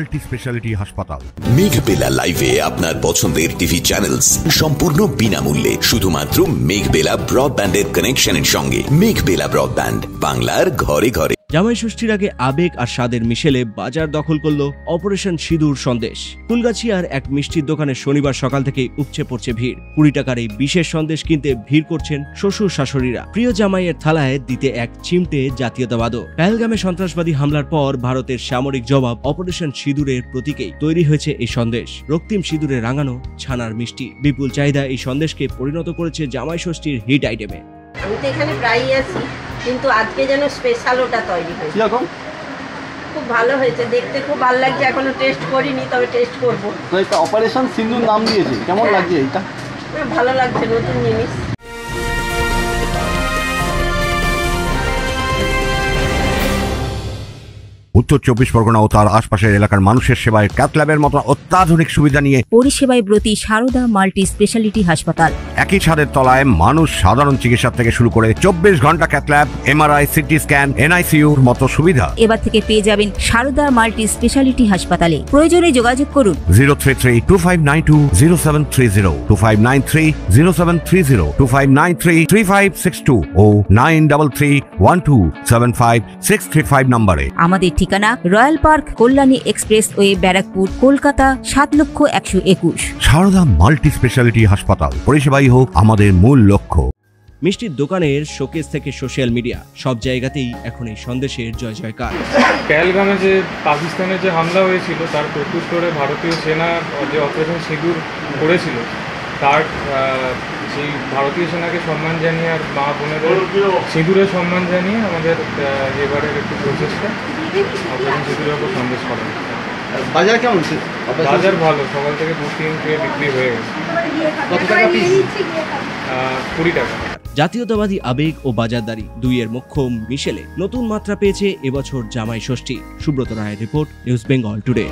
Multi speciality হাসপাতাল। মেঘবেলা লাইভে আপনার পছন্দের টিভি চ্যানেলস সম্পূর্ণ বিনামূল্যে, শুধুমাত্র মেঘবেলা ব্রডব্যান্ডের কানেকশনের সঙ্গে। মেঘবেলা ব্রডব্যান্ড, বাংলার ঘরে ঘরে। জামাই ষষ্ঠীর আগে আবেগ আর স্বাদের মিশেলে বাজার দখল করল অপারেশন সিঁদুর সন্দেশ। ফুলগাছিয়ার এক মিষ্টির দোকানে শনিবার সকাল থেকে উপচে পড়ছে ভিড়। 20 টাকার এই বিশেষ সন্দেশ কিনতে ভিড় করছেন শ্বশুর শাশুড়িরা। প্রিয় জামাইয়ের থালায় দিতে এক চিমটে জাতীয়তাবাদও। পেহেলগামে সন্ত্রাসবাদী হামলার পর ভারতের সামরিক জবাব অপারেশন সিঁদুরের প্রতীকেই তৈরি হয়েছে এই সন্দেশ। রক্তিম সিঁদুরে রাঙানো ছানার মিষ্টি। বিপুল চাহিদা এই সন্দেশকে পরিণত করেছে জামাই ষষ্ঠীর হিট আইটেমে। আমি তো এখানে প্রায়ই আছি, কিন্তু আজকে যেন স্পেশাল ওটা তৈরি হয়েছে। কিরকম? খুব ভালো হয়েছে, দেখতে খুব ভালো লাগছে। এখনো টেস্ট করিনি, তবে টেস্ট করবো। তো এটা অপারেশন সিঁদুর নাম দিয়েছে, কেমন লাগছে এইটা? ভালো লাগছে, নতুন জিনিস। উত্তর 24 পরগনা ও তার আশপাশের এলাকার মানুষের সেবায় ক্যাথ ল্যাবের মতো অত্যাধুনিক সুবিধা নিয়ে পরিষেবায় ব্রতী সারদা মাল্টি স্পেশালিটি হাসপাতাল। একই ছাদের তলায় মানুষ সাধারণ চিকিৎসা থেকে শুরু করে 24 ঘন্টা cath lab, MRI, CT scan, এনআইসিইউর মতো সুবিধা এবার থেকে পেয়ে যাবেন সারদা মাল্টি স্পেশালিটি হাসপাতালে। প্রয়োজনে যোগাযোগ করুন 033-2592-0730, 2593-0730, 2593-3562 ও 9331275635 নম্বরে। আমাদের ঠিকানা Royal Park, Kalyani expressway, Barrackpore, Kolkata 7,01,021। Sarada multi speciality হাসপাতাল, পরিষেবাই হোক আমাদের মূল লক্ষ্য। মিষ্টির দোকানের শোকেস থেকে সোশ্যাল মিডিয়া, সব জায়গাতেই এখন এই সন্দেশের জয় জয়কার। পেহেলগামে যে পাকিস্তানের যে হামলা হয়েছিল তার প্রত্যুত্তরে ভারতীয় সেনা যে অপারেশন সিঁদুর করেছিল, তার সেই ভারতীয় সেনাকে সম্মান জানিয়ে আর মা বোনেদের সিঁদুরের সম্মান জানিয়ে আমাদের এবারের একটু প্রচেষ্টা অপারেশন সিঁদুরের ওপর সন্দেশ করা। বাজার কেমন? বাজার ভালো, সকাল থেকে 2-3 ট্রে বিক্রি হয়ে গেছে। কত টাকা পিস? 20 টাকা। জাতীয়তাবাদী আবেগ ও বাজারদারি দুইয়ের মোক্ষম মিশেলে নতুন মাত্রা পেয়েছে এবছর জামাই ষষ্ঠী। সুব্রত রায়ের রিপোর্ট, নিউজ বেঙ্গল টুডে।